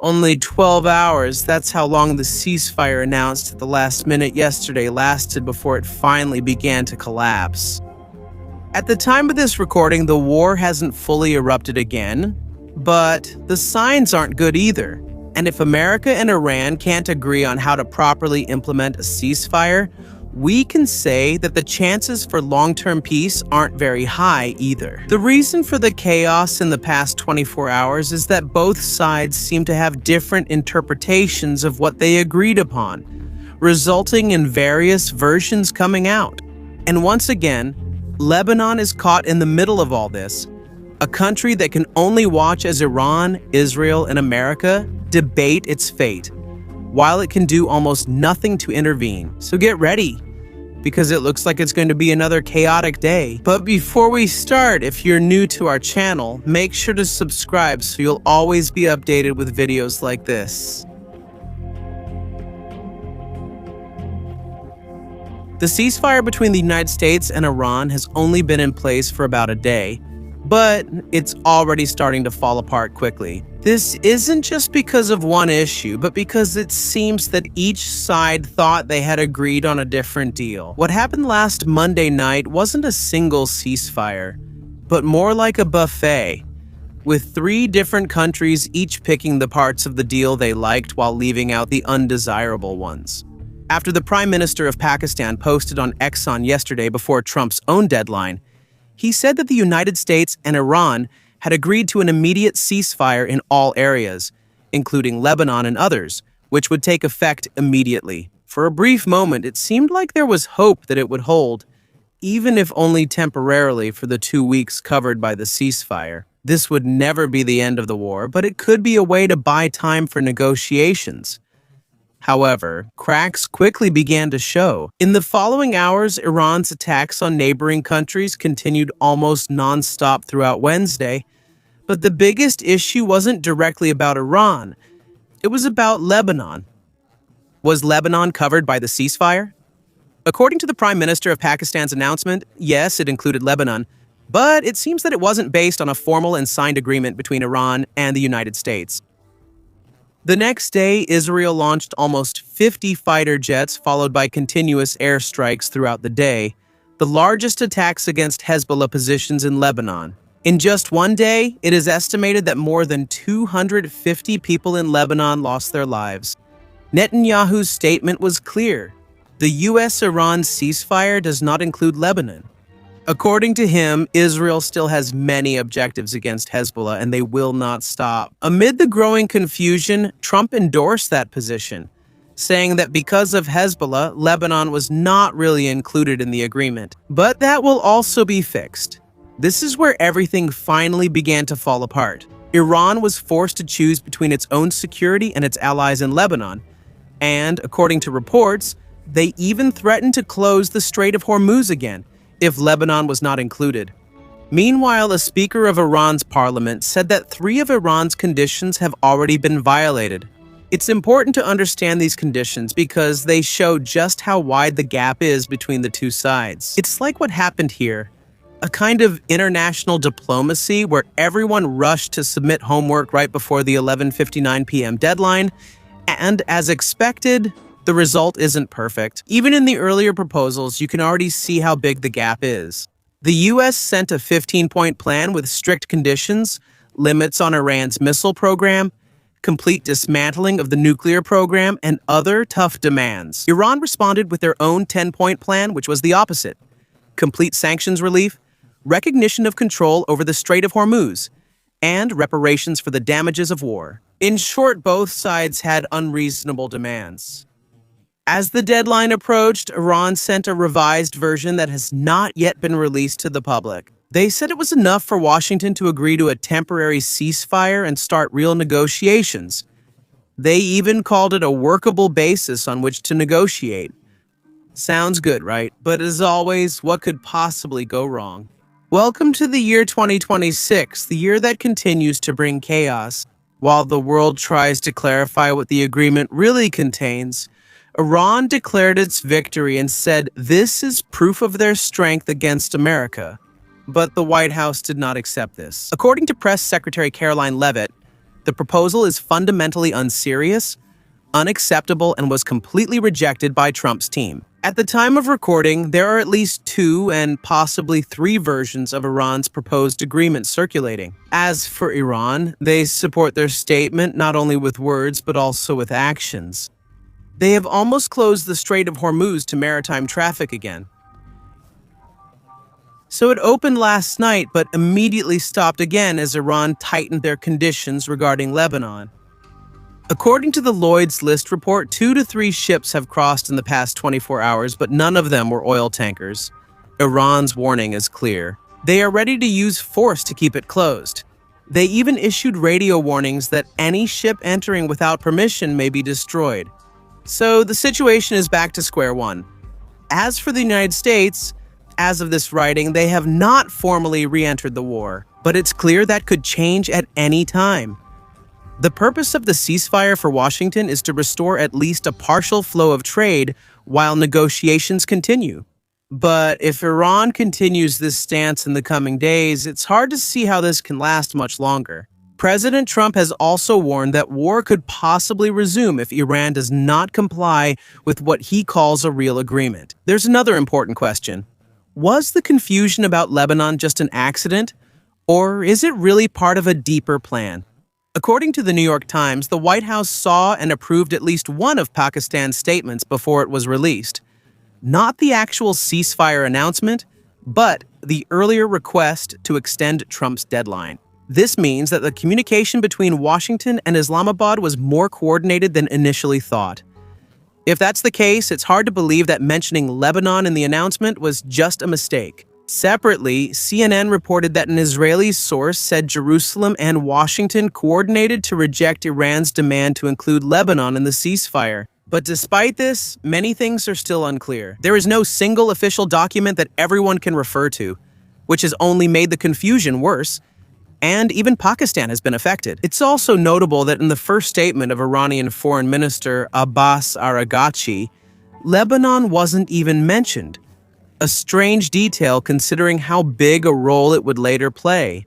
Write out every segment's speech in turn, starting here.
Only 12 hours, that's how long the ceasefire announced at the last minute yesterday lasted before it finally began to collapse. At the time of this recording, the war hasn't fully erupted again, but the signs aren't good either. And if America and Iran can't agree on how to properly implement a ceasefire, we can say that the chances for long-term peace aren't very high either. The reason for the chaos in the past 24 hours is that both sides seem to have different interpretations of what they agreed upon, resulting in various versions coming out. And once again, Lebanon is caught in the middle of all this, a country that can only watch as Iran, Israel, and America debate its fate, while it can do almost nothing to intervene. So get ready, because it looks like it's going to be another chaotic day. But before we start, if you're new to our channel, make sure to subscribe so you'll always be updated with videos like this. The ceasefire between the United States and Iran has only been in place for about a day, but it's already starting to fall apart quickly. This isn't just because of one issue, but because it seems that each side thought they had agreed on a different deal. What happened last Monday night wasn't a single ceasefire, but more like a buffet, with 3 different countries each picking the parts of the deal they liked while leaving out the undesirable ones. After the Prime Minister of Pakistan posted on X yesterday before Trump's own deadline, he said that the United States and Iran had agreed to an immediate ceasefire in all areas, including Lebanon and others, which would take effect immediately. For a brief moment, it seemed like there was hope that it would hold, even if only temporarily for the 2 weeks covered by the ceasefire. This would never be the end of the war, but it could be a way to buy time for negotiations. However, cracks quickly began to show. In the following hours, Iran's attacks on neighboring countries continued almost non-stop throughout Wednesday, but the biggest issue wasn't directly about Iran. It was about Lebanon. Was Lebanon covered by the ceasefire? According to the Prime Minister of Pakistan's announcement, yes, it included Lebanon, but it seems that it wasn't based on a formal and signed agreement between Iran and the United States. The next day, Israel launched almost 50 fighter jets, followed by continuous airstrikes throughout the day, the largest attacks against Hezbollah positions in Lebanon. In just one day, it is estimated that more than 250 people in Lebanon lost their lives. Netanyahu's statement was clear. The U.S.-Iran ceasefire does not include Lebanon. According to him, Israel still has many objectives against Hezbollah, and they will not stop. Amid the growing confusion, Trump endorsed that position, saying that because of Hezbollah, Lebanon was not really included in the agreement. But that will also be fixed. This is where everything finally began to fall apart. Iran was forced to choose between its own security and its allies in Lebanon, and, according to reports, they even threatened to close the Strait of Hormuz again if Lebanon was not included. Meanwhile, a speaker of Iran's parliament said that 3 of Iran's conditions have already been violated. It's important to understand these conditions because they show just how wide the gap is between the two sides. It's like what happened here, a kind of international diplomacy where everyone rushed to submit homework right before the 11:59 p.m. deadline, and as expected, the result isn't perfect. Even in the earlier proposals, you can already see how big the gap is. The U.S. sent a 15-point plan with strict conditions, limits on Iran's missile program, complete dismantling of the nuclear program, and other tough demands. Iran responded with their own 10-point plan, which was the opposite: complete sanctions relief, recognition of control over the Strait of Hormuz, and reparations for the damages of war. In short, both sides had unreasonable demands. As the deadline approached, Iran sent a revised version that has not yet been released to the public. They said it was enough for Washington to agree to a temporary ceasefire and start real negotiations. They even called it a workable basis on which to negotiate. Sounds good, right? But as always, what could possibly go wrong? Welcome to the year 2026, the year that continues to bring chaos. While the world tries to clarify what the agreement really contains, Iran declared its victory and said this is proof of their strength against America. But the White House did not accept this. According to Press Secretary Caroline Leavitt, The proposal is fundamentally unserious, unacceptable, and was completely rejected by Trump's team. At the time of recording, there are at least 2 and possibly 3 versions of Iran's proposed agreement circulating. As for Iran, they support their statement not only with words but also with actions. They have almost closed the Strait of Hormuz to maritime traffic again. So it opened last night but immediately stopped again as Iran tightened their conditions regarding Lebanon. According to the Lloyd's List report, 2 to 3 ships have crossed in the past 24 hours, but none of them were oil tankers. Iran's warning is clear. They are ready to use force to keep it closed. They even issued radio warnings that any ship entering without permission may be destroyed. So the situation is back to square one. As for the United States, as of this writing, they have not formally re-entered the war, but it's clear that could change at any time. The purpose of the ceasefire for Washington is to restore at least a partial flow of trade while negotiations continue. But if Iran continues this stance in the coming days, it's hard to see how this can last much longer. President Trump has also warned that war could possibly resume if Iran does not comply with what he calls a real agreement. There's another important question. Was the confusion about Lebanon just an accident, or is it really part of a deeper plan? According to the New York Times, the White House saw and approved at least one of Pakistan's statements before it was released. Not the actual ceasefire announcement, but the earlier request to extend Trump's deadline. This means that the communication between Washington and Islamabad was more coordinated than initially thought. If that's the case, it's hard to believe that mentioning Lebanon in the announcement was just a mistake. Separately, CNN reported that an Israeli source said Jerusalem and Washington coordinated to reject Iran's demand to include Lebanon in the ceasefire. But despite this, many things are still unclear. There is no single official document that everyone can refer to, which has only made the confusion worse. And even Pakistan has been affected. It's also notable that in the first statement of Iranian Foreign Minister Abbas Araghchi, Lebanon wasn't even mentioned. A strange detail considering how big a role it would later play.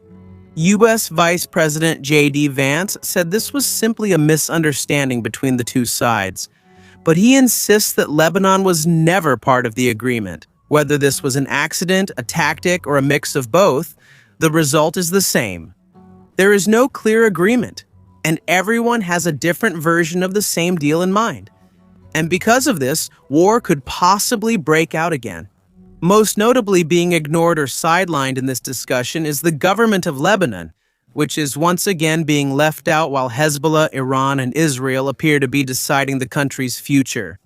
U.S. Vice President J.D. Vance said this was simply a misunderstanding between the two sides, but he insists that Lebanon was never part of the agreement. Whether this was an accident, a tactic, or a mix of both, the result is the same. There is no clear agreement, and everyone has a different version of the same deal in mind. And because of this, war could possibly break out again. Most notably being ignored or sidelined in this discussion is the government of Lebanon, which is once again being left out while Hezbollah, Iran, and Israel appear to be deciding the country's future.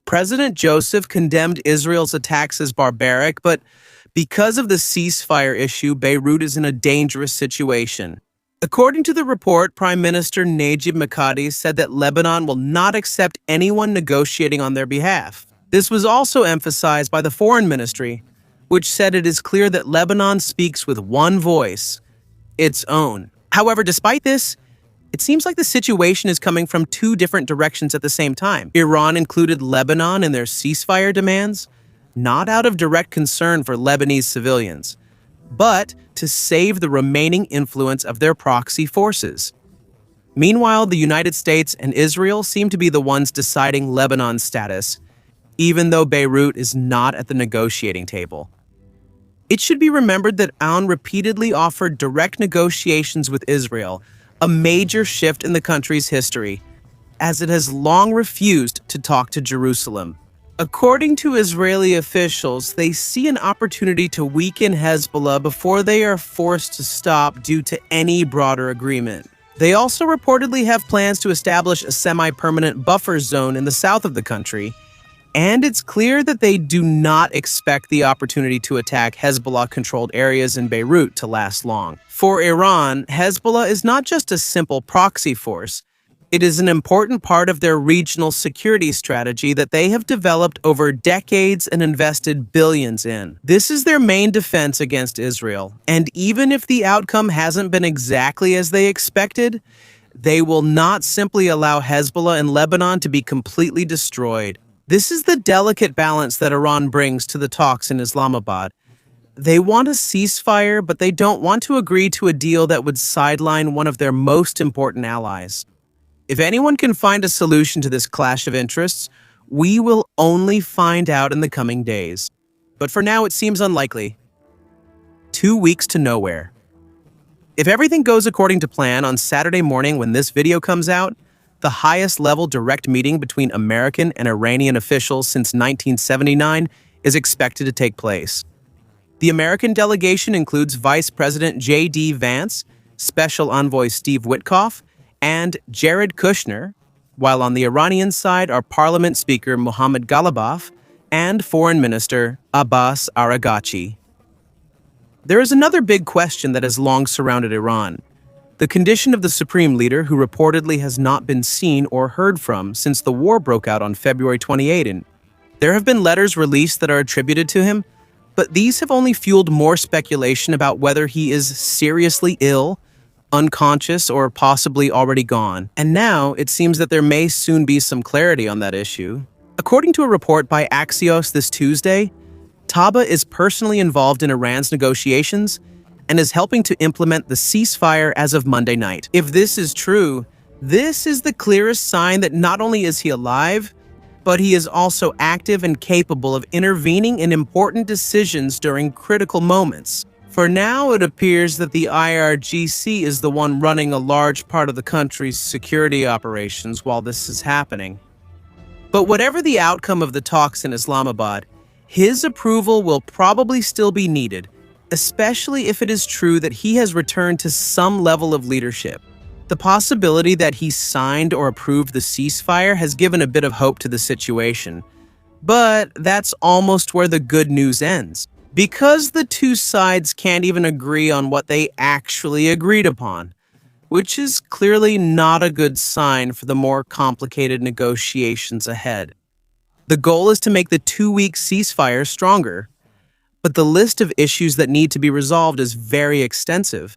President Joseph condemned Israel's attacks as barbaric, but because of the ceasefire issue, Beirut is in a dangerous situation. According to the report, Prime Minister Najib Mikati said that Lebanon will not accept anyone negotiating on their behalf. This was also emphasized by the Foreign Ministry, which said it is clear that Lebanon speaks with one voice, its own. However, despite this, it seems like the situation is coming from 2 different directions at the same time. Iran included Lebanon in their ceasefire demands, not out of direct concern for Lebanese civilians, but to save the remaining influence of their proxy forces. Meanwhile, the United States and Israel seem to be the ones deciding Lebanon's status, even though Beirut is not at the negotiating table. It should be remembered that Aoun repeatedly offered direct negotiations with Israel, a major shift in the country's history, as it has long refused to talk to Jerusalem. According to Israeli officials, they see an opportunity to weaken Hezbollah before they are forced to stop due to any broader agreement. They also reportedly have plans to establish a semi-permanent buffer zone in the south of the country, and it's clear that they do not expect the opportunity to attack Hezbollah-controlled areas in Beirut to last long. For Iran, Hezbollah is not just a simple proxy force. It is an important part of their regional security strategy that they have developed over decades and invested billions in. This is their main defense against Israel, and even if the outcome hasn't been exactly as they expected, they will not simply allow Hezbollah in Lebanon to be completely destroyed. This is the delicate balance that Iran brings to the talks in Islamabad. They want a ceasefire, but they don't want to agree to a deal that would sideline one of their most important allies. If anyone can find a solution to this clash of interests, we will only find out in the coming days. But for now, it seems unlikely. 2 weeks to nowhere. If everything goes according to plan, on Saturday morning when this video comes out, the highest level direct meeting between American and Iranian officials since 1979 is expected to take place. The American delegation includes Vice President J.D. Vance, Special Envoy Steve Witkoff, and Jared Kushner, while on the Iranian side are Parliament Speaker Mohammad Ghalibaf and Foreign Minister Abbas Araghchi. There is another big question that has long surrounded Iran: the condition of the supreme leader, who reportedly has not been seen or heard from since the war broke out on February 28. And there have been letters released that are attributed to him, but these have only fueled more speculation about whether he is seriously ill, unconscious, or possibly already gone. And now it seems that there may soon be some clarity on that issue. According to a report by Axios this Tuesday, Taba is personally involved in Iran's negotiations and is helping to implement the ceasefire as of Monday night. If this is true, this is the clearest sign that not only is he alive, but he is also active and capable of intervening in important decisions during critical moments. For now, it appears that the IRGC is the one running a large part of the country's security operations while this is happening. But whatever the outcome of the talks in Islamabad, his approval will probably still be needed, especially if it is true that he has returned to some level of leadership. The possibility that he signed or approved the ceasefire has given a bit of hope to the situation. But that's almost where the good news ends, because the two sides can't even agree on what they actually agreed upon, which is clearly not a good sign for the more complicated negotiations ahead. The goal is to make the 2-week ceasefire stronger, but the list of issues that need to be resolved is very extensive.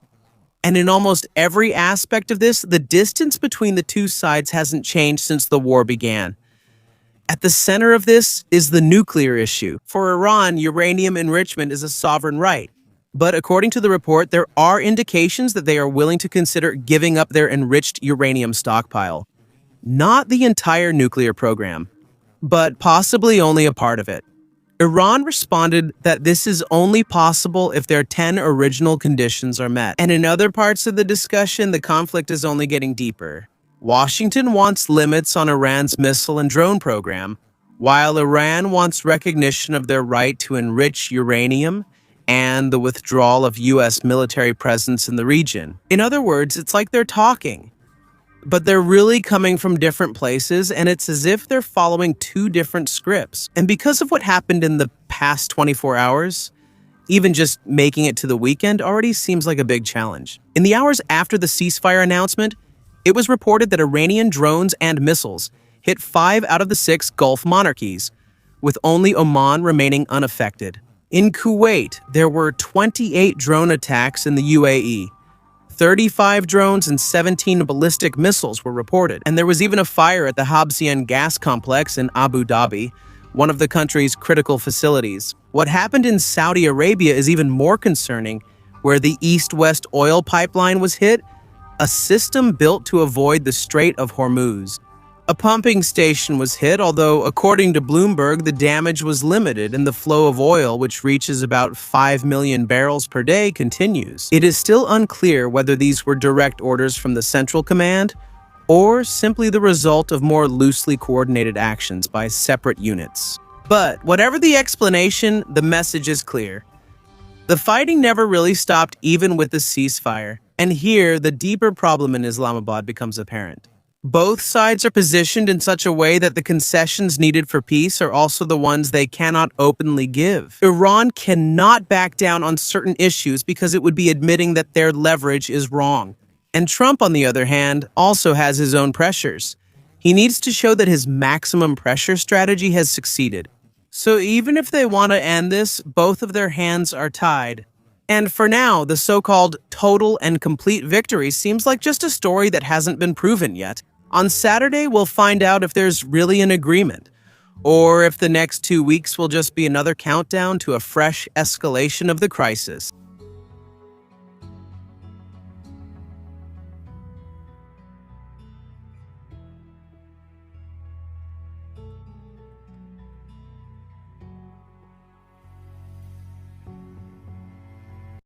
And in almost every aspect of this, the distance between the two sides hasn't changed since the war began. At the center of this is the nuclear issue. For Iran, uranium enrichment is a sovereign right. But according to the report, there are indications that they are willing to consider giving up their enriched uranium stockpile. Not the entire nuclear program, but possibly only a part of it. Iran responded that this is only possible if their 10 original conditions are met. And in other parts of the discussion, the conflict is only getting deeper. Washington wants limits on Iran's missile and drone program, while Iran wants recognition of their right to enrich uranium and the withdrawal of U.S. military presence in the region. In other words, it's like they're talking, but they're really coming from different places, and it's as if they're following two different scripts. And because of what happened in the past 24 hours, even just making it to the weekend already seems like a big challenge. In the hours after the ceasefire announcement, it was reported that Iranian drones and missiles hit 5 out of the 6 Gulf monarchies, with only Oman remaining unaffected. In Kuwait, there were 28 drone attacks in the UAE. 35 drones and 17 ballistic missiles were reported, and there was even a fire at the Habsian gas complex in Abu Dhabi, one of the country's critical facilities. What happened in Saudi Arabia is even more concerning, where the east-west oil pipeline was hit, a system built to avoid the Strait of Hormuz. A pumping station was hit, although according to Bloomberg, the damage was limited and the flow of oil, which reaches about 5 million barrels per day, continues. It is still unclear whether these were direct orders from the Central Command or simply the result of more loosely coordinated actions by separate units. But whatever the explanation, the message is clear. The fighting never really stopped even with the ceasefire, and here the deeper problem in Islamabad becomes apparent. Both sides are positioned in such a way that the concessions needed for peace are also the ones they cannot openly give. Iran cannot back down on certain issues because it would be admitting that their leverage is wrong. And Trump, on the other hand, also has his own pressures. He needs to show that his maximum pressure strategy has succeeded. So even if they want to end this, both of their hands are tied. And for now, the so-called total and complete victory seems like just a story that hasn't been proven yet. On Saturday, we'll find out if there's really an agreement, or if the next 2 weeks will just be another countdown to a fresh escalation of the crisis.